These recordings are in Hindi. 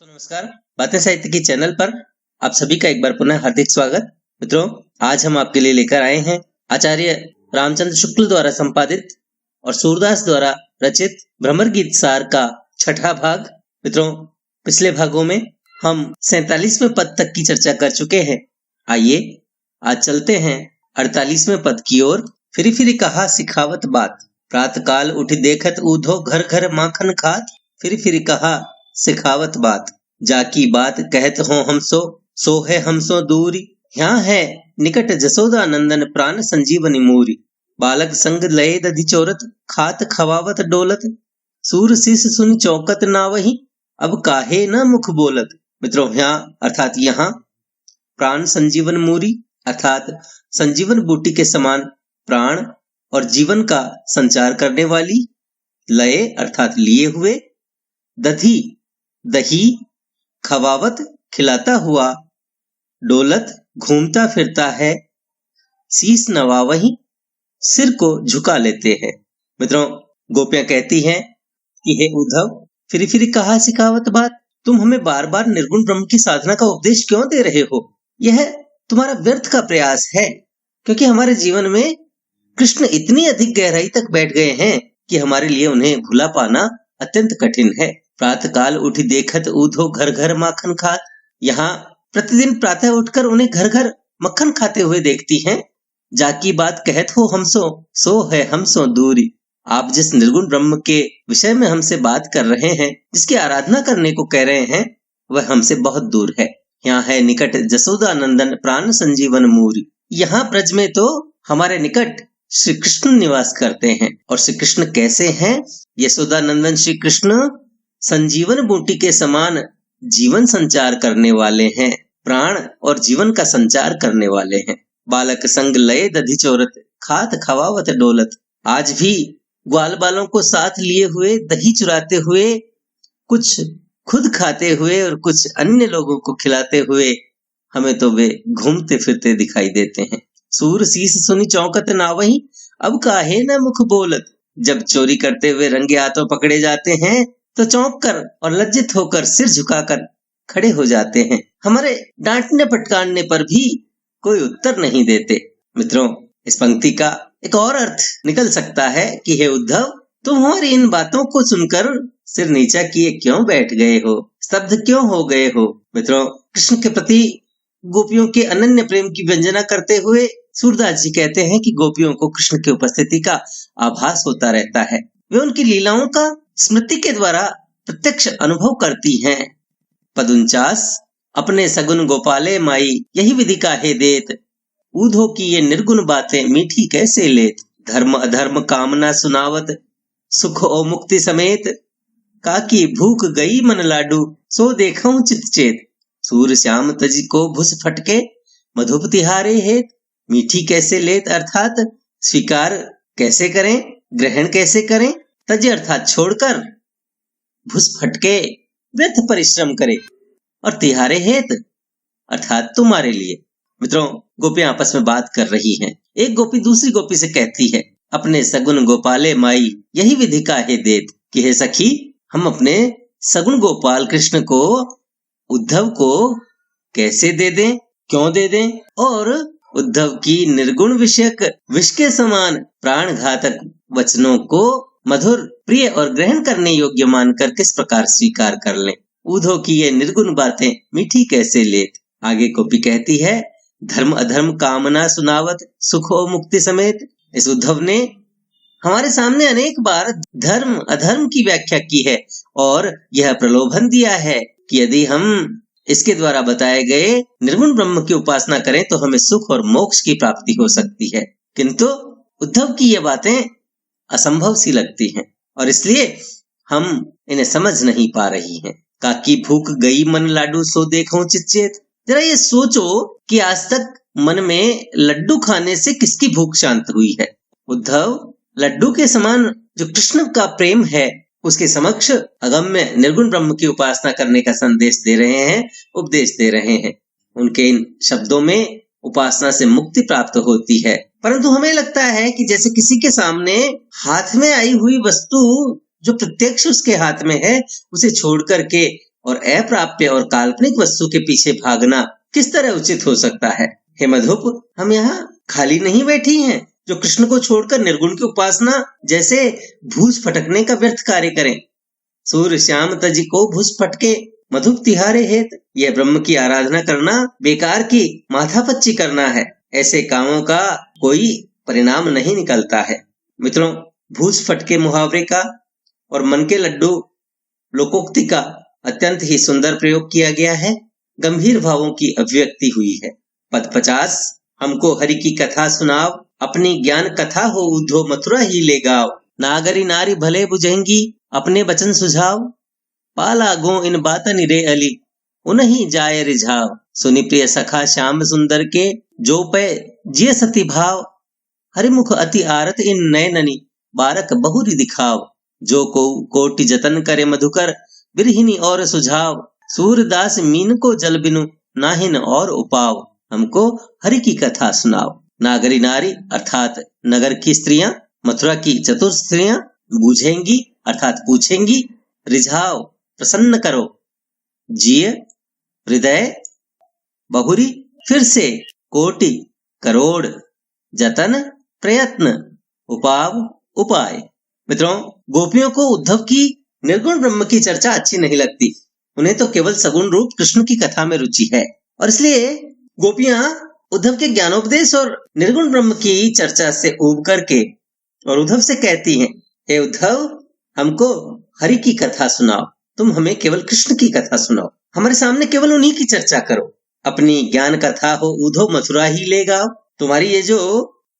नमस्कार। बातें साहित्य की चैनल पर आप सभी का एक बार पुनः हार्दिक स्वागत। मित्रों, आज हम आपके लिए लेकर आए हैं आचार्य रामचंद्र शुक्ल द्वारा संपादित और सूरदास द्वारा रचित भ्रमर गीत सार का छठा भाग। मित्रों, पिछले भागों में हम 47वें पद तक की चर्चा कर चुके हैं। आइए आज चलते हैं 48वें पद की ओर। फिरी फिरी कहा सिखावत बात, प्रातः काल उठ देखत ऊधो घर घर माखन खात। फिरी फिरी कहा सिखावत बात, जाकी बात कहत हो हमसो, सो है हमसो दूरी। यहाँ है निकट जसोदा नंदन प्राण संजीवनी मूरी। बालक संग लय दधि चोरत, खात खवावत डोलत। सूर शीस सुन चौकत ना वही, अब काहे न मुख बोलत। मित्रों, यहाँ अर्थात यहाँ प्राण संजीवन मूरी अर्थात संजीवन बूटी के समान प्राण और जीवन का संचार करने वाली, लय अर्थात लिए हुए, दधि दही, खवावत खिलाता हुआ, डोलत घूमता फिरता है, शीस नवावही सिर को झुका लेते हैं। मित्रों, गोपियां कहती हैं कि हे उद्धव, फिरी फिरी कहा सिखावत बात, तुम हमें बार बार निर्गुण ब्रह्म की साधना का उपदेश क्यों दे रहे हो? यह तुम्हारा व्यर्थ का प्रयास है, क्योंकि हमारे जीवन में कृष्ण इतनी अधिक गहराई तक बैठ गए हैं कि हमारे लिए उन्हें भुला पाना अत्यंत कठिन है। प्रातः काल उठी देखत ऊधो घर घर माखन खात। यहाँ प्रतिदिन प्रातः उठकर उन्हें घर घर मक्खन खाते हुए देखती हैं। जाकी बात कहत हो हमसो, सो है हमसो दूरी। आप जिस निर्गुण ब्रह्म के विषय में हमसे बात कर रहे हैं, जिसकी आराधना करने को कह रहे हैं, वह हमसे बहुत दूर है। यहाँ है निकट जसोदा नंदन प्राण संजीवन मूरी। यहाँ ब्रज में तो हमारे निकट श्री कृष्ण निवास करते हैं। और श्री कृष्ण कैसे हैं? यशोदा नंदन श्री कृष्ण संजीवन बूटी के समान जीवन संचार करने वाले हैं, प्राण और जीवन का संचार करने वाले हैं। बालक संग लय दधि चोरत, खात खवावत डोलत। आज भी ग्वाल बालों को साथ लिए हुए, दही चुराते हुए, कुछ खुद खाते हुए और कुछ अन्य लोगों को खिलाते हुए हमें तो वे घूमते फिरते दिखाई देते हैं। सूर शीस सुनी चौकत ना वही, अब काहे न मुख बोलत। जब चोरी करते हुए रंगे हाथों पकड़े जाते हैं तो चौंक कर और लज्जित होकर सिर झुकाकर खड़े हो जाते हैं। हमारे डांटने फटकारने पर भी कोई उत्तर नहीं देते। मित्रों, इस पंक्ति का एक और अर्थ निकल सकता है कि हे उद्धव, तुम हमारी इन बातों को सुनकर सिर नीचा किए क्यों बैठ गए हो, स्तब्ध क्यों हो गए हो? मित्रों, कृष्ण के प्रति गोपियों के अनन्य प्रेम की व्यंजना करते हुए सूरदास जी कहते हैं कि गोपियों को कृष्ण की उपस्थिति का आभास होता रहता है। वे उनकी लीलाओं का स्मृति के द्वारा प्रत्यक्ष अनुभव करती हैं। पद 49, अपने सगुन गोपाले माई, यही विधि काहे देत। ऊधो की ये निर्गुण बातें मीठी कैसे लेत। धर्म अधर्म कामना सुनावत, सुख और मुक्ति समेत। काकी भूख गई मन लाडू, सो देखऊं चित चेत। सूर श्याम तजी को भुस फटके, मधुप तिहारे हेत। मीठी कैसे लेत अर्थात स्वीकार कैसे करें, ग्रहण कैसे करें। तज अर्थात छोड़कर, भुस फटके व्यर्थ परिश्रम करे, और तिहारे हेत अर्थात तुम्हारे लिए। मित्रों, गोपियां आपस में बात कर रही हैं। एक गोपी दूसरी गोपी से कहती है, अपने सगुन गोपाले माई, यही विधि काहे देत, कि हे सखी, हम अपने सगुन गोपाल कृष्ण को, उद्धव को कैसे दे दें, क्यों दे दें, और उद्धव की निर्गुण विषयक विष के समान प्राण घातक वचनों को मधुर, प्रिय और ग्रहण करने योग्य मानकर किस प्रकार स्वीकार कर लें। ऊधो की ये निर्गुण बातें मीठी कैसे लेत। आगे गोपी कहती है, धर्म अधर्म कामना सुनावत, सुख और मुक्ति समेत। इस उद्धव ने हमारे सामने अनेक बार धर्म अधर्म की व्याख्या की है और यह प्रलोभन दिया है कि यदि हम इसके द्वारा बताए गए निर्गुण ब्रह्म की उपासना करें तो हमें सुख और मोक्ष की प्राप्ति हो सकती है। किंतु उद्धव की ये बातें असंभव सी लगती हैं और इसलिए हम इन्हें समझ नहीं पा रही हैं। काकी भूख गई मन लाडू, सो देखूं चित चेत। जरा ये सोचो कि आज तक मन में लड्डू खाने से किसकी भूख शांत हुई है? उद्धव लड्डू के समान जो कृष्ण का प्रेम है, उसके समक्ष अगम्य निर्गुण ब्रह्म की उपासना करने का संदेश दे रहे हैं, उपदेश दे रहे हैं। उनके इन शब्दों में उपासना से मुक्ति प्राप्त होती है, परंतु हमें लगता है कि जैसे किसी के सामने हाथ में आई हुई वस्तु जो प्रत्यक्ष उसके हाथ में है, उसे छोड़ करके और अप्राप्य और काल्पनिक वस्तु के पीछे भागना किस तरह उचित हो सकता है। हे मधुप, हम यहाँ खाली नहीं बैठी हैं जो कृष्ण को छोड़कर निर्गुण की उपासना जैसे भूस फटकने का व्यर्थ कार्य करें। सूर्य श्याम तजी को भूस फटके मधुप तिहारे हेत, यह ब्रह्म की आराधना करना बेकार की माथापच्ची करना है। ऐसे कामों का कोई परिणाम नहीं निकलता है। मित्रों, भूस फटके मुहावरे का और मन के लड्डू लोकोक्ति का अत्यंत ही सुंदर प्रयोग किया गया है। गंभीर भावों की अभिव्यक्ति हुई है। पद 50, हमको हरि की कथा सुनाव, अपनी ज्ञान कथा हो उद्धो मथुरा ही ले गाओ। नागरी नारी भले बुझेंगी, अपने वचन सुझाव, पाला गो इन बातन रे अली, उन्हीं जाय रिझाव। सुनि प्रिय सखा श्याम सुंदर के, जो पे जिय सती भाव, हरिमुख अति आरत इन नयननी, बारक बहुरी दिखाव। जो को कोटि जतन करे मधुकर, बिरहिनी और सुझाव, सूरदास मीन को जल बिनु, नाहिन और उपाव। हमको हरि की कथा सुनाओ। नागरी नारी अर्थात नगर की स्त्रियां, मथुरा की चतुर स्त्रियां बूझेंगी अर्थात पूछेंगी, रिझाव प्रसन्न करो, जिय हृदय, बहुरी फिर से, कोटि करोड़, जतन प्रयत्न, उपाव उपाय। मित्रों, गोपियों को उद्धव की निर्गुण ब्रह्म की चर्चा अच्छी नहीं लगती। उन्हें तो केवल सगुण रूप कृष्ण की कथा में रुचि है और इसलिए गोपियां उद्धव के ज्ञानोपदेश और निर्गुण ब्रह्म की चर्चा से ऊब करके और उद्धव से कहती हैं, हे उद्धव, हमको हरि की कथा सुनाओ। तुम हमें केवल कृष्ण की कथा सुनाओ, हमारे सामने केवल उन्हीं की चर्चा करो। अपनी ज्ञान कथा हो उद्धव मथुरा ही ले गाओ। तुम्हारी ये जो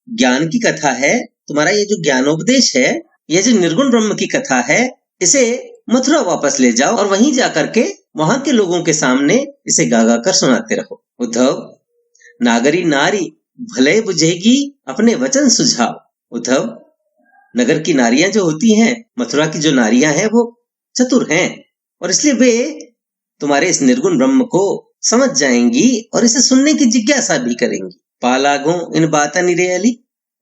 ज्ञान की कथा है, तुम्हारा ये जो ज्ञानोपदेश है, ये जो निर्गुण ब्रह्म की कथा है, इसे मथुरा वापस ले जाओ और वहीं जाकर के वहां के लोगों के सामने इसे गा गा कर सुनाते रहो। उद्धव, नागरी नारी भले बुझेगी, अपने वचन सुझाव। उद्धव, नगर की नारियां जो होती हैं, मथुरा की जो नारियां हैं, वो चतुर हैं और इसलिए वे तुम्हारे इस निर्गुण ब्रह्म को समझ जाएंगी और इसे सुनने की जिज्ञासा भी करेंगी। पालागो इन बाता निरे अली,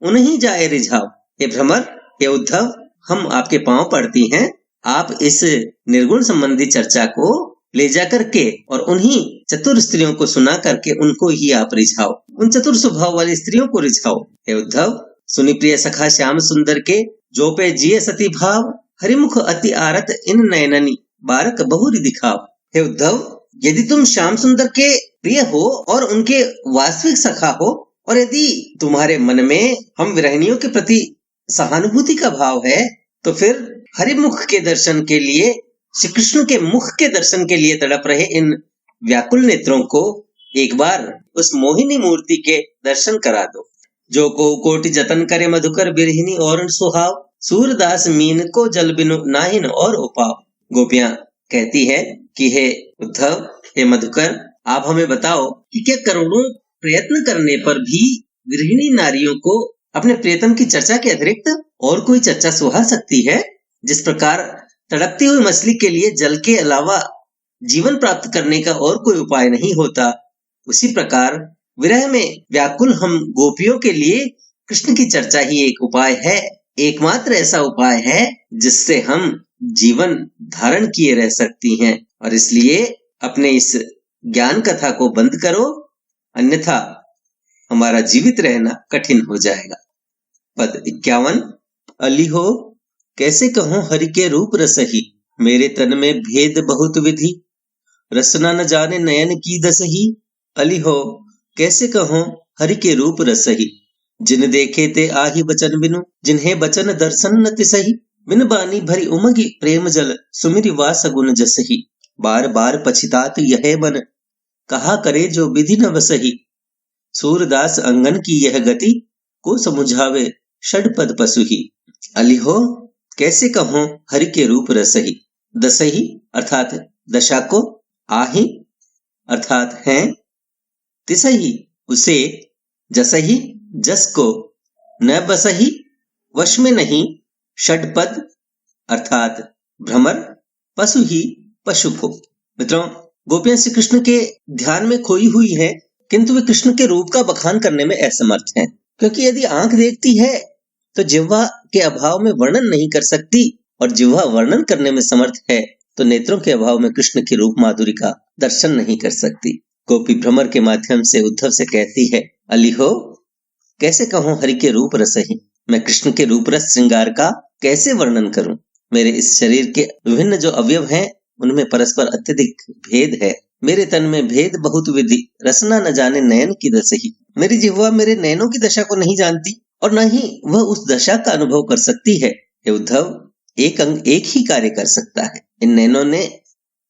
उन्हीं जाए रिझाव। हे भ्रमर, हे उद्धव, हम आपके पांव पड़ती हैं, आप इस निर्गुण संबंधी चर्चा को ले जा करके और उन्हीं चतुर स्त्रियों को सुना करके उनको ही आप रिझाओ, उन चतुर स्वभाव वाली स्त्रियों को रिझाओ। हे उद्धव, सुनि प्रिय सखा श्याम सुंदर के, जो पे जिये सती भाव, हरिमुख अति आरत इन नयननी, बारक बहुरी दिखाव। हे उद्धव, यदि तुम श्याम सुंदर के प्रिय हो और उनके वास्तविक सखा हो और यदि तुम्हारे मन में हम विरहिणियों के प्रति सहानुभूति का भाव है, तो फिर हरिमुख के दर्शन के लिए, श्री कृष्ण के मुख के दर्शन के लिए तड़प रहे इन व्याकुल नेत्रों को एक बार उस मोहिनी मूर्ति के दर्शन करा दो। जो को कोटि जतन करे मधुकर, बिरहिनी और सुहाव, सूरदास मीन को जल बिनु, नाहिन और उपाव। गोपियां कहती है कि हे उद्धव, हे मधुकर, आप हमें बताओ कि क्या करोड़ों प्रयत्न करने पर भी गृहिणी नारियों को अपने प्रियतम की चर्चा के अतिरिक्त और कोई चर्चा सुहा सकती है? जिस प्रकार तड़पती हुई मछली के लिए जल के अलावा जीवन प्राप्त करने का और कोई उपाय नहीं होता, उसी प्रकार विरह में व्याकुल हम गोपियों के लिए कृष्ण की चर्चा ही एक उपाय है, एकमात्र ऐसा उपाय है जिससे हम जीवन धारण किए रह सकती हैं। और इसलिए अपने इस ज्ञान कथा को बंद करो, अन्यथा हमारा जीवित रहना कठिन हो जाएगा। पद 51, अली हो कैसे कहूं हरि के रूप रसही, मेरे तन में भेद बहुत विधि, रसना न जाने नयन की दसही। अली हो कैसे कहूं हरि के रूप रसही, जिन देखे ते आही बचन बिनु, जिन्हें बचन दर्शन न तिसही। बिन बानी भरी उमगी प्रेम जल, सुमिरि वास गुण जसही। बार बार पछितात यह मन, कहा करे जो विधि न बसही। सूरदास अंगन की यह गति, को समुझावे षडपद पसुही। अली हो कैसे कहूं हरि के रूप रसही। दसही अर्थात दशा को, आही अर्थात हैं, तिसही उसे, जसही जस को, न बसही वश में नहीं, षडपद अर्थात भ्रमर, पशु ही पशु को। मित्रों, गोपियां श्री कृष्ण के ध्यान में खोई हुई हैं, किंतु वे कृष्ण के रूप का बखान करने में असमर्थ हैं, क्योंकि यदि आंख देखती है तो जिह्वा के अभाव में वर्णन नहीं कर सकती और जिह्वा वर्णन करने में समर्थ है तो नेत्रों के अभाव में कृष्ण की रूप माधुरी का दर्शन नहीं कर सकती। गोपी भ्रमर के माध्यम से उद्धव से कहती है, अली हो कैसे कहूँ हरि के रूप रसही, मैं कृष्ण के रूप रस श्रृंगार का कैसे वर्णन करूं। मेरे इस शरीर के विभिन्न जो अवयव हैं उनमें परस्पर अत्यधिक भेद है। मेरे तन में भेद बहुत विधि, रसना न जाने नयन की दशही। मेरी जिह्वा मेरे नयनों की दशा को नहीं जानती और न ही वह उस दशा का अनुभव कर सकती है। हे उद्धव, एक अंग एक ही कार्य कर सकता है। इन नयनों ने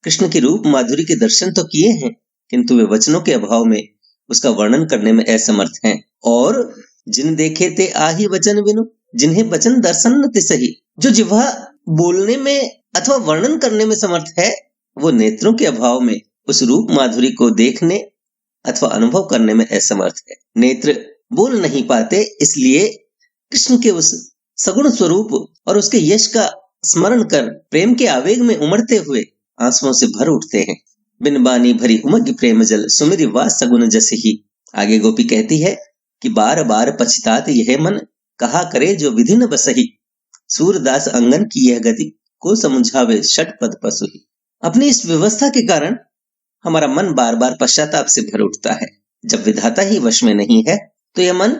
कृष्ण की रूप माधुरी के दर्शन तो किए हैं, किंतु वे वचनों के अभाव में उसका वर्णन करने में असमर्थ हैं। और जिन देखे ते आही वचन बिनु, जिन्हें वचन दर्शन न तिसही। जो जिह्वा बोलने में अथवा वर्णन करने में समर्थ है, वो नेत्रों के अभाव में उस रूप माधुरी को देखने अथवा अनुभव करने में असमर्थ है। नेत्र बोल नहीं पाते, इसलिए कृष्ण के उस सगुण स्वरूप और उसके यश का स्मरण कर प्रेम के आवेग में उमड़ते हुए आंसुओं से भर उठते हैं। बिन बानी भरी उमग प्रेम जल, सुमिरि वा सगुन जस ही। आगे गोपी कहती है कि बार बार पछतात यह मन, कहा करे जो विधि न बसही। सूरदास अंगन की यह गति, को समझावे षट पद पशु ही। अपनी इस व्यवस्था के कारण हमारा मन बार बार पश्चाताप से भर उठता है। जब विधाता ही वश में नहीं है तो यह मन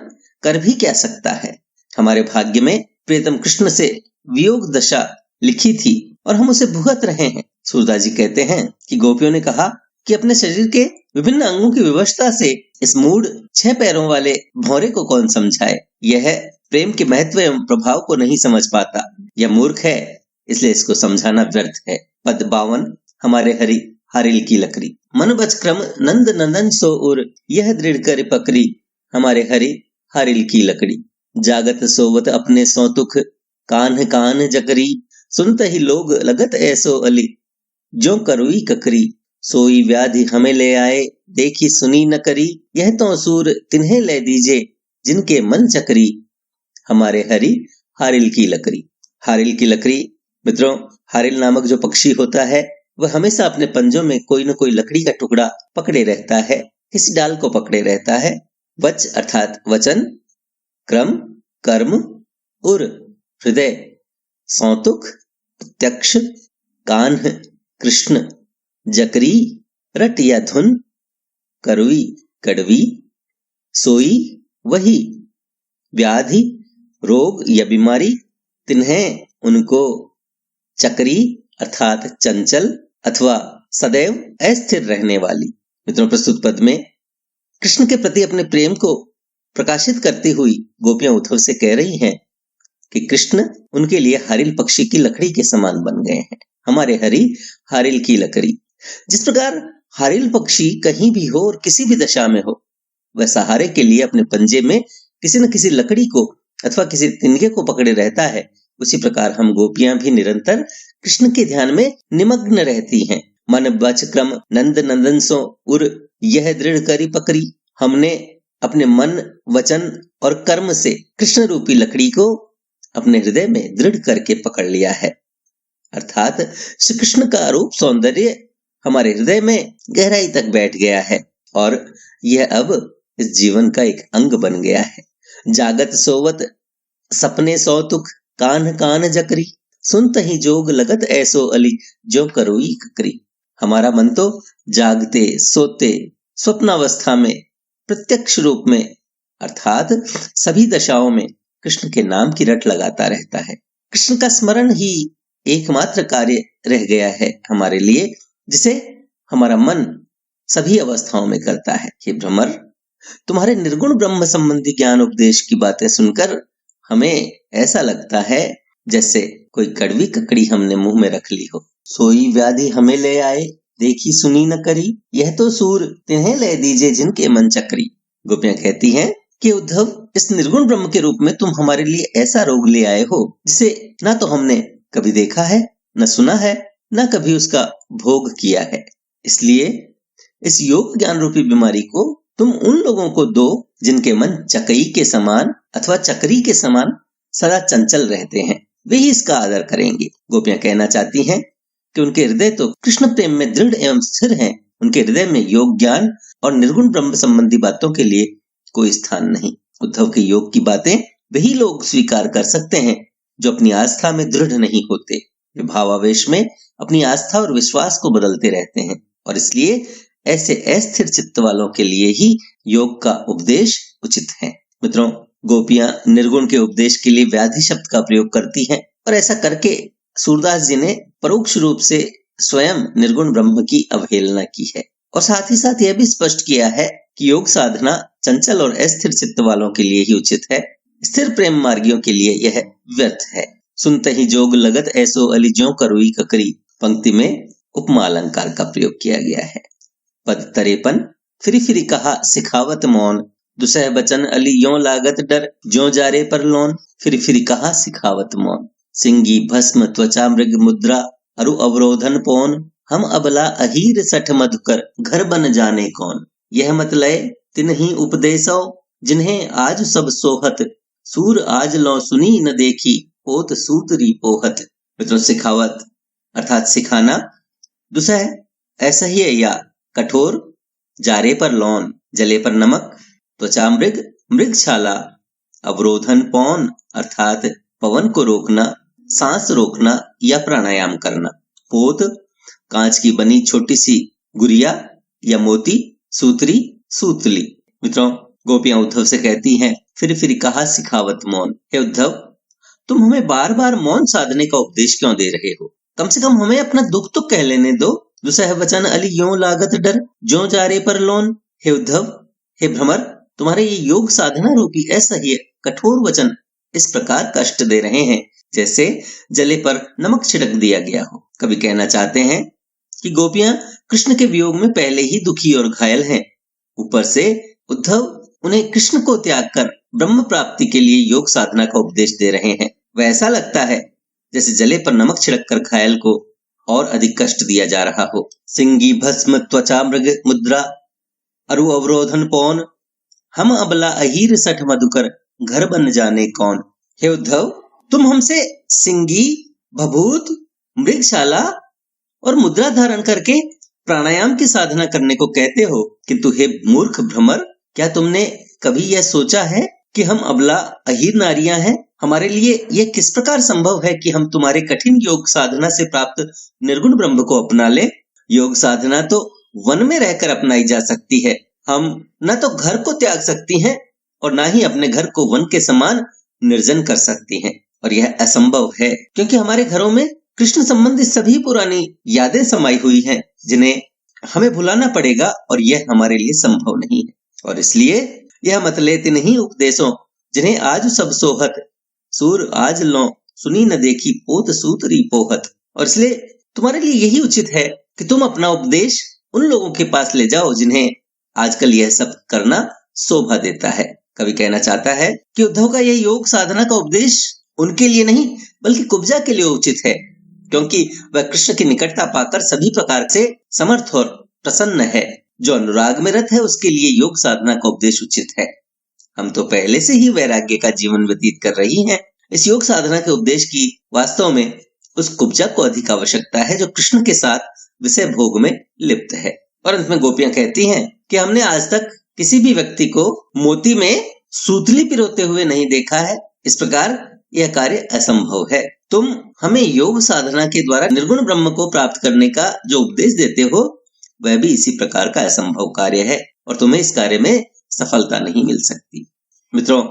कर भी क्या सकता है। हमारे भाग्य में प्रियतम कृष्ण से वियोग दशा लिखी थी और हम उसे भुगत रहे हैं। सूरदास जी कहते हैं कि गोपियों ने कहा कि अपने शरीर के विभिन्न अंगों की व्यवस्था से इस मूढ़ 6 पैरों वाले भौरे को कौन समझाए। यह प्रेम के महत्व एवं प्रभाव को नहीं समझ पाता। यह मूर्ख है, इसलिए इसको समझाना व्यर्थ है। पद 52। हमारे हरि हारिल की लकड़ी, मन बच क्रम नंद नंदन सो उर, यह दृढ़ कर पकड़ी। हमारे हरि हारिल की लकड़ी, जागत सोवत अपने सौतुख, कान्ह कान जकरी। सुनते ही लोग लगत ऐसो अली, जो करुई ककरी। सोई व्याधि हमें ले आए, देखी सुनी न करी। यह तो सूर तिन्हें ले दीजे, जिनके मन चकरी। हमारे हरि हारिल की लकड़ी। हारिल की लकड़ी मित्रों, हारिल नामक जो पक्षी होता है वह हमेशा अपने पंजों में कोई न कोई लकड़ी का टुकड़ा पकड़े रहता है। किसी डाल को पकड़े रहता है। वच अर्थात वचन, क्रम, कर्म, उर हृदय, सौतुक प्रत्यक्ष, कान्ह कृष्ण, जकरी रट या धुन, करुई कड़वी, सोई वही, व्याधि रोग या बीमारी, तिन्हें उनको, चक्री अर्थात चंचल अथवा सदैव अस्थिर रहने वाली। मित्रों, प्रस्तुत पद में कृष्ण के प्रति अपने प्रेम को प्रकाशित करती हुई गोपियां उद्धव से कह रही हैं कि कृष्ण उनके लिए हारिल पक्षी की लकड़ी के समान बन गए हैं। हमारे हरि हारिल की लकड़ी। जिस प्रकार हारिल पक्षी कहीं भी हो और किसी भी दशा में हो, वह सहारे के लिए अपने पंजे में किसी न किसी लकड़ी को अथवा किसी तिनके को पकड़े रहता है, उसी प्रकार हम गोपियां भी निरंतर कृष्ण के ध्यान में निमग्न रहती हैं। मन बच क्रम नंद नंदन सो उर, यह दृढ़ करी पकड़ी। हमने अपने मन, वचन और कर्म से कृष्ण रूपी लकड़ी को अपने हृदय में दृढ़ करके पकड़ लिया है। अर्थात श्री कृष्ण का रूप सौंदर्य हमारे हृदय में गहराई तक बैठ गया है और यह अब इस जीवन का एक अंग बन गया है। जागत सोवत सपने सौतुख, कान कान जकरी। सुनत ही जोग लगत ऐसो अली, जो करोई ककरी। हमारा मन तो जागते सोते स्वप्नावस्था में प्रत्यक्ष रूप में अर्थात सभी दशाओं में कृष्ण के नाम की रट लगाता रहता है। कृष्ण का स्मरण ही एकमात्र कार्य रह गया है हमारे लिए, जिसे हमारा मन सभी अवस्थाओं में करता है। हे भ्रमर, तुम्हारे निर्गुण ब्रह्म संबंधी ज्ञान उपदेश की बातें सुनकर हमें ऐसा लगता है जैसे कोई कड़वी ककड़ी हमने मुंह में रख ली हो। सोई व्याधि हमें ले आए, देखी सुनी न करी। यह तो सूर तिन्हें ले दीजे, जिनके मन चक्री। गोपियां कहती हैं कि उद्धव, इस निर्गुण ब्रह्म के रूप में तुम हमारे लिए ऐसा रोग ले आए हो जिसे ना तो हमने कभी देखा है, न सुना है, न कभी उसका भोग किया है। इसलिए इस योग ज्ञान रूपी बीमारी को तुम उन लोगों को दो जिनके मन चकई के समान अथवा चक्री के समान सदा चंचल रहते हैं, वे ही इसका आदर करेंगे। गोपियां कहना चाहती हैं कि उनके हृदय तो कृष्ण प्रेम में दृढ़ एवं स्थिर हैं। उनके हृदय में योग ज्ञान और निर्गुण ब्रह्म संबंधी बातों के लिए कोई स्थान नहीं। उद्धव के योग की बातें वही लोग स्वीकार कर सकते हैं जो अपनी आस्था में दृढ़ नहीं होते। वे भावावेश में अपनी आस्था और विश्वास को बदलते रहते हैं और इसलिए ऐसे अस्थिर चित्त वालों के लिए ही योग का उपदेश उचित है। मित्रों, गोपियां निर्गुण के उपदेश के लिए व्याधि शब्द का प्रयोग करती हैं और ऐसा करके सूरदास जी ने परोक्ष रूप से स्वयं निर्गुण ब्रह्म की अवहेलना की है और साथ ही साथ यह भी स्पष्ट किया है कि योग साधना चंचल और अस्थिर चित्त वालों के लिए ही उचित है, स्थिर प्रेम मार्गियों के लिए यह व्यर्थ है। सुनते ही जोग लगत ऐसो अली ज्यों करुई ककरी, पंक्ति में उपमा अलंकार का प्रयोग किया गया है। पद 53, फिरी कहा सिखावत मौन, दुसह बचन अली यों लागत डर, ज्यों जारे पर लोन, फिरी कहा सिखावत मौन। सिंगी भस्म त्वचा मृग मुद्रा, अरु अवरोधन पौन, हम अबला अहीर सठ मधुकर, घर बन जाने कौन। यह मत लय तिन्हि उपदेसो, जिन्हें आज सब सोहत, सूर आज लो सुनी न देखी, पोत सूतरी पोहत। मित्रों, सिखावत अर्थात सिखाना, दुसह ऐसा ही है या कठोर, जारे पर लौन जले पर नमक, त्वचा मृग मृगशाला, अवरोधन पौन अर्थात पवन को रोकना, सांस रोकना या प्राणायाम करना, पोत कांच की बनी छोटी सी गुड़िया या मोती, सूतरी सूतली। मित्रों, गोपियां उद्धव से कहती हैं फिर कहा सिखावत मौन, हे उद्धव, तुम हमें बार बार मौन साधने का उपदेश क्यों दे रहे हो? कम से कम हमें अपना दुख तो कह लेने दो। दुसह वचन अली यों लागत डर, ज्यों जारे पर लोन। हे उद्धव, हे भ्रमर, तुम्हारे ये योग साधना रूपी असह्य कठोर वचन इस प्रकार कष्ट दे रहे हैं जैसे जले पर नमक छिड़क दिया गया हो। कभी कहना चाहते हैं कि गोपियां कृष्ण के वियोग में पहले ही दुखी और घायल हैं, ऊपर से उद्धव उन्हें कृष्ण को त्याग कर ब्रह्म प्राप्ति के लिए योग साधना का उपदेश दे रहे हैं। वैसा लगता है जैसे जले पर नमक छिड़क कर घायल को और अधिक कष्ट दिया जा रहा हो। सिंगी भस्म त्वचा मृग मुद्रा, अरु अवरोधन पौन, हम अबला अहीर सठ मधुकर, घर बन जाने कौन। हे उद्धव, तुम हमसे सिंगी, भभूत, मृगशाला और मुद्रा धारण करके प्राणायाम की साधना करने को कहते हो, किंतु हे मूर्ख भ्रमर, क्या तुमने कभी यह सोचा है कि हम अबला अहीर नारियां हैं? हमारे लिए यह किस प्रकार संभव है कि हम तुम्हारे कठिन योग साधना से प्राप्त निर्गुण ब्रह्म को अपना ले? योग साधना तो वन में रहकर अपनाई जा सकती है। हम न तो घर को त्याग सकती हैं और न ही अपने घर को वन के समान निर्जन कर सकती हैं, और यह असंभव है क्योंकि हमारे घरों में कृष्ण संबंधी सभी पुरानी यादें समाई हुई हैं जिन्हें हमें भुलाना पड़ेगा, और यह हमारे लिए संभव नहीं है। और इसलिए यह मत लेते नहीं उपदेशों, जिन्हें आज सब सोहत, सूर आज लो सुनी न देखी, पोत सूतरी पोहत। और इसलिए तुम्हारे लिए यही उचित है कि तुम अपना उपदेश उन लोगों के पास ले जाओ जिन्हें आजकल यह सब करना शोभा देता है। कवि कहना चाहता है कि उद्धव का यह योग साधना का उपदेश उनके लिए नहीं बल्कि कुब्जा के लिए उचित है, क्योंकि वह कृष्ण की निकटता पाकर सभी प्रकार से समर्थ और प्रसन्न है। जो अनुराग में रत है उसके लिए योग साधना का उपदेश उचित है। हम तो पहले से ही वैराग्य का जीवन व्यतीत कर रही हैं। इस योग साधना के उपदेश की वास्तव में उस कुब्जा को अधिक आवश्यकता है जो कृष्ण के साथ विषय भोग में लिप्त है। और अंत में गोपियां कहती हैं कि हमने आज तक किसी भी व्यक्ति को मोती में सूतली पिरोते हुए नहीं देखा है, इस प्रकार यह कार्य असंभव है। तुम हमें योग साधना के द्वारा निर्गुण ब्रह्म को प्राप्त करने का जो उपदेश देते हो वह भी इसी प्रकार का असंभव कार्य है और तुम्हें इस कार्य में सफलता नहीं मिल सकती। मित्रों,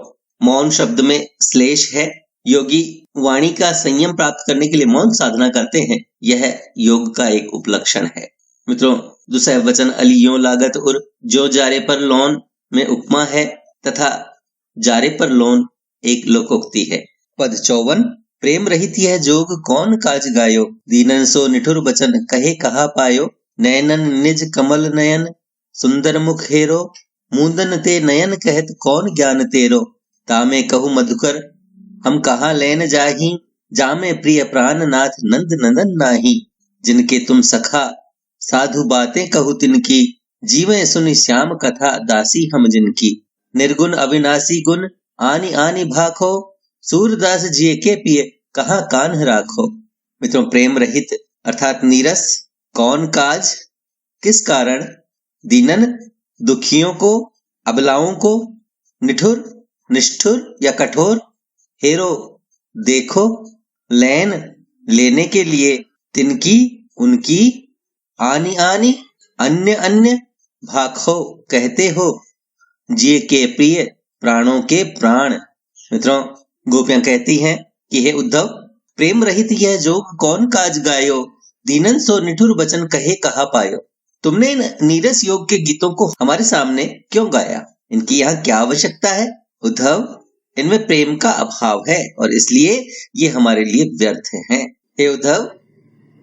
मौन शब्द में श्लेष है। योगी वाणी का संयम प्राप्त करने के लिए मौन साधना करते हैं, यह योग का एक उपलक्षण है। मित्रों, दूसरा वचन अलियों लागत उर, जो जारे पर लोन में उपमा है तथा जारे पर लोन एक लोकोक्ति है। पद 54, प्रेम रहित यह जोग कौन काज गायो, दीनन सो निठुर बचन कहे कहा पायो, नयनन निज कमल नयन सुंदर मुख हेरो, मूंदन ते नयन कहत कौन ज्ञान तेरो, तामे कहु मधुकर हम कहाँ लेन जाही, जामे प्रिय प्राण नाथ नंद नंदन नाही, जिनके तुम सखा साधु बातें कहु तिनकी, जीवे सुनि श्याम कथा दासी हम जिनकी, निर्गुण अविनाशी गुण आनी आनी भाखो, सूरदास जी के पिए कहाँ कान्ह राखो। मित्रों, प्रेम रहित अर्थात नीरस कौन काज किस कारण, दीनन दुखियों को, अबलाओं को, निठुर निष्ठुर या कठोर, हेरो देखो, लैन लेने के लिए तिनकी उनकी आनी आनी अन्य अन्य भाखो कहते हो जिए के प्रिय प्राणों के प्राण। मित्रों, गोपियां कहती हैं कि हे उद्धव, प्रेम रहित यह जोग कौन काज गायो, दीनन सो निठुर बचन कहे कहा पायो। तुमने इन नीरस योग के गीतों को हमारे सामने क्यों गाया? इनकी यहाँ क्या आवश्यकता है? उद्धव, इनमें प्रेम का अभाव है और इसलिए ये हमारे लिए व्यर्थ हैं। हे उद्धव,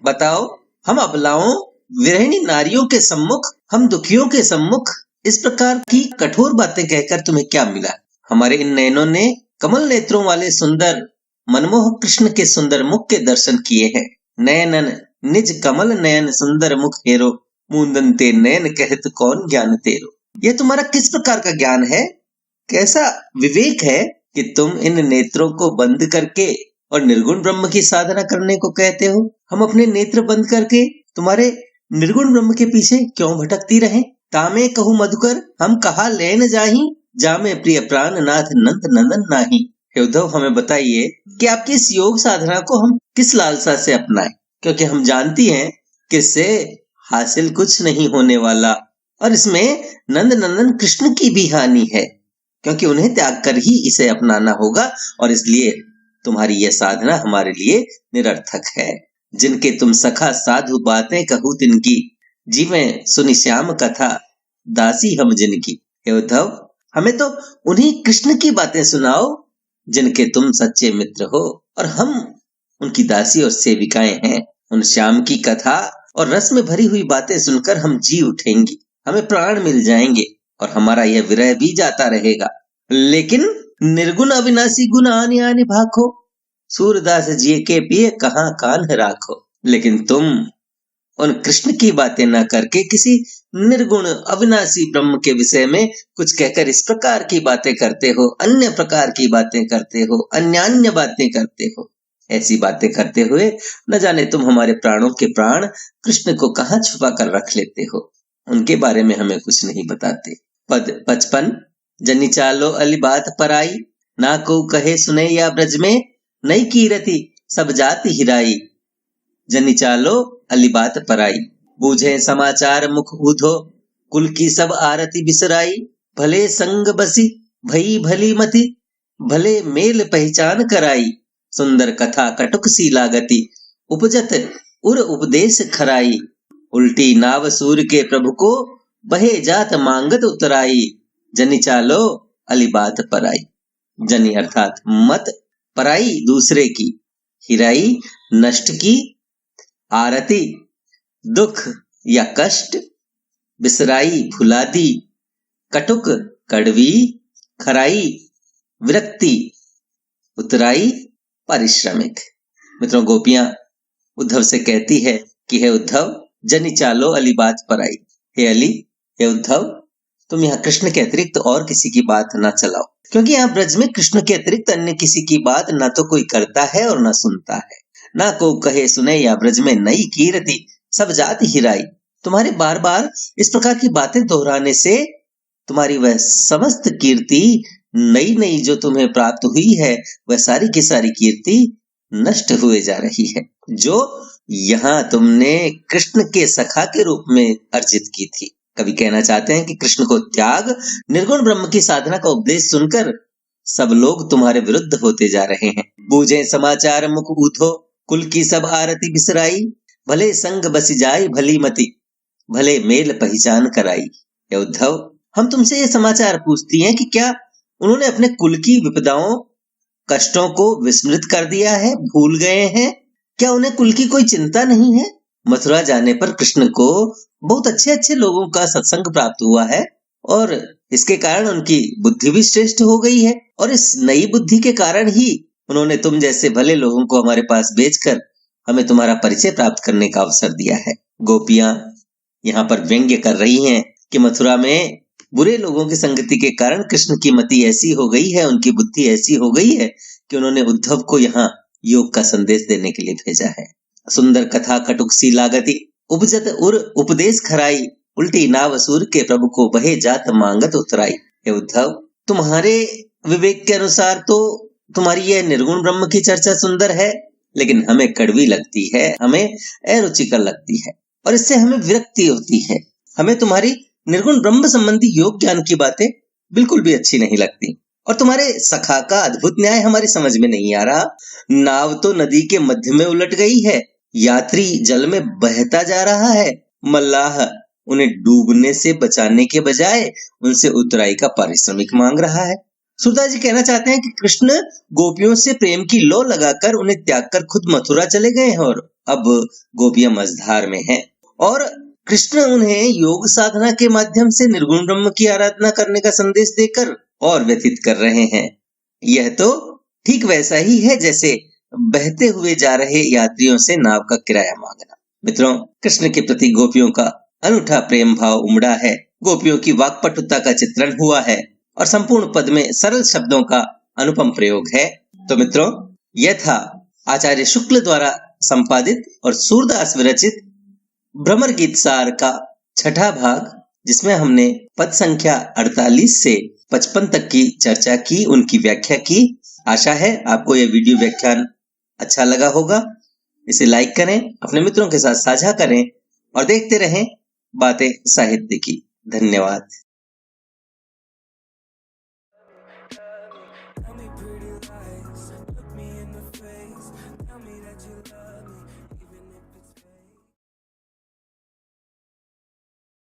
बताओ, हम अबलाओं विरहिणी नारियों के सम्मुख, हम दुखियों के सम्मुख इस प्रकार की कठोर बातें कहकर तुम्हें क्या मिला? हमारे इन नयनों ने कमल नेत्रों वाले सुंदर मनमोहक कृष्ण के सुंदर मुख के दर्शन किए हैं। नयनन निज कमल नयन सुंदर मुख हेरो, मूंदन ते नयन कहत कौन ज्ञान तेरो। यह तुम्हारा किस प्रकार का ज्ञान है? कैसा विवेक है कि तुम इन नेत्रों को बंद करके और निर्गुण ब्रह्म की साधना करने को कहते हो? हम अपने नेत्र बंद करके तुम्हारे निर्गुण ब्रह्म के पीछे क्यों भटकती रहें? तामे कहूँ मधुकर हम कहा लेन जाही, जामे प्रिय प्राण नाथ नंद नंदन नाही। हे उद्धव, हमें बताइए कि आपकी इस योग साधना को हम किस लालसा से अपनाएं, क्योंकि हम जानती हैं कि इससे हासिल कुछ नहीं होने वाला और इसमें नंद नंदन कृष्ण की भी हानि है, क्योंकि उन्हें त्याग कर ही इसे अपनाना होगा और इसलिए तुम्हारी यह साधना हमारे लिए निरर्थक है। जिनके तुम सखा साधु बातें कहू तिनकी, जीवे सुनि श्याम कथा दासी हम जिनकी। हे उद्धव, हमें तो उन्हीं कृष्ण की बातें सुनाओ जिनके तुम सच्चे मित्र हो और हम उनकी दासी और सेविकाएं हैं। उन श्याम की कथा और रस में भरी हुई बातें सुनकर हम जी उठेंगी, हमें प्राण मिल जाएंगे और हमारा यह विरह भी जाता रहेगा। लेकिन निर्गुण अविनाशी गुण आने आने भाखो, सूरदास जिए के पिए कहाँ कान राखो। लेकिन तुम उन कृष्ण की बातें न करके किसी निर्गुण अविनाशी ब्रह्म के विषय में कुछ कहकर इस प्रकार की बातें करते हो, अन्य प्रकार की बातें करते हो, अन्यान्य बातें करते हो। ऐसी बातें करते हुए न जाने तुम हमारे प्राणों के प्राण कृष्ण को कहाँ छुपा कर रख लेते हो, उनके बारे में हमें कुछ नहीं बताते। पद 55। जनी चालो अली बात पराई, ना को कहे सुने या ब्रज में नई कीरति सब जाति हिराई। जनी चालो अली बात पराई, बूझे समाचार मुख ऊधो, कुल की सब आरती बिसराई। भले संग बसी भई भली मति, भले मेल पहचान कराई। सुंदर कथा कटुक सी लागती, उपजत उर उपदेश खराई। उल्टी नाव सूर के प्रभु को, बहे जात मांगत उतराई। जनी चालो अली बात पराई। जनी अर्थात मत, पराई दूसरे की, हिराई नष्ट की, आरती दुख या कष्ट, बिसराई भुला दी, कटुक कड़वी, खराई विरक्ति, उतराई पारिश्रमिक। मित्रों, गोपियां उद्धव से कहती है कि हे उद्धव, जनी चालो अली बात पराई। हे अली, हे उद्धव, तुम यहाँ कृष्ण के अतिरिक्त और किसी की बात ना चलाओ, क्योंकि यहाँ ब्रज में कृष्ण के अतिरिक्त अन्य किसी की बात ना तो कोई करता है और ना सुनता है। ना को कहे सुने या ब्रज में नई कीर्ति सब जाति हिराई। तुम्हारे बार बार इस प्रकार की बातें दोहराने से तुम्हारी वह समस्त कीर्ति नई नई जो तुम्हें प्राप्त हुई है, वह सारी की सारी कीर्ति नष्ट हुए जा रही है, जो यहाँ तुमने कृष्ण के सखा के रूप में अर्जित की थी। कवि कहना चाहते हैं कि कृष्ण को त्याग, निर्गुण ब्रह्म की साधना का उपदेश सुनकर सब लोग तुम्हारे विरुद्ध होते जा रहे हैं। बूझे समाचार मुख ऊधो, कुल की सब आरती बिसराई। भले संग बस जाए भली मति, भले मेल पहचान कराई। हे उद्धव, हम तुमसे ये समाचार पूछती हैं कि क्या उन्होंने अपने कुल की विपदाओं कष्टों को विस्मृत कर दिया है, भूल गए हैं? क्या उन्हें कुल की कोई चिंता नहीं है? मथुरा जाने पर कृष्ण को बहुत अच्छे अच्छे लोगों का सत्संग प्राप्त हुआ है और इसके कारण उनकी बुद्धि भी श्रेष्ठ हो गई है और इस नई बुद्धि के कारण ही उन्होंने तुम जैसे भले लोगों को हमारे पास भेजकर हमें तुम्हारा परिचय प्राप्त करने का अवसर दिया है। गोपियां यहाँ पर व्यंग्य कर रही हैं कि मथुरा में बुरे लोगों की संगति के कारण कृष्ण की मति ऐसी हो गई है, उनकी बुद्धि ऐसी हो गई है कि उन्होंने उद्धव को यहाँ योग का संदेश देने के लिए भेजा है। सुंदर कथा कटुक सी लागती, उपजत उर उपदेश खराई। उल्टी नाव सूर के प्रभु को बहे जात मांगत उतराई। हे उद्धव, तुम्हारे विवेक के अनुसार तो तुम्हारी यह निर्गुण ब्रह्म की चर्चा सुंदर है, लेकिन हमें कड़वी लगती है, हमें अरुचिकर लगती है और इससे हमें विरक्ति होती है। हमें तुम्हारी निर्गुण ब्रह्म संबंधी योग ज्ञान की बातें बिल्कुल भी अच्छी नहीं लगती और तुम्हारे सखा का अद्भुत न्याय हमारी समझ में नहीं आ रहा। नाव तो नदी के मध्य में उलट गई है, यात्री जल में बहता जा रहा है, मल्लाह उन्हें डूबने से बचाने के बजाय उनसे उतराई का पारिश्रमिक मांग रहा है। सूरदास जी कहना चाहते हैं कि कृष्ण गोपियों से प्रेम की लौ लगाकर उन्हें त्याग कर खुद मथुरा चले गए हैं और अब गोपियां मझधार में हैं और कृष्ण उन्हें योग साधना के माध्यम से निर्गुण ब्रह्म की आराधना करने का संदेश देकर और व्यतीत कर रहे हैं। यह तो ठीक वैसा ही है जैसे बहते हुए जा रहे यात्रियों से नाव का किराया मांगना। मित्रों, कृष्ण के प्रति गोपियों का अनूठा प्रेम भाव उमड़ा है, गोपियों की वाक्पटुता का चित्रण हुआ है और संपूर्ण पद में सरल शब्दों का अनुपम प्रयोग है। तो मित्रों, यह था आचार्य शुक्ल द्वारा संपादित और सूरदास विरचित भ्रमर गीत सार का छठा भाग, जिसमें हमने पद संख्या 48 से 55 तक की चर्चा की, उनकी व्याख्या की। आशा है आपको यह वीडियो व्याख्यान अच्छा लगा होगा। इसे लाइक करें, अपने मित्रों के साथ साझा करें और देखते रहें बातें साहित्य की। धन्यवाद। Tell me pretty lies, look me in the face, tell me that you love me.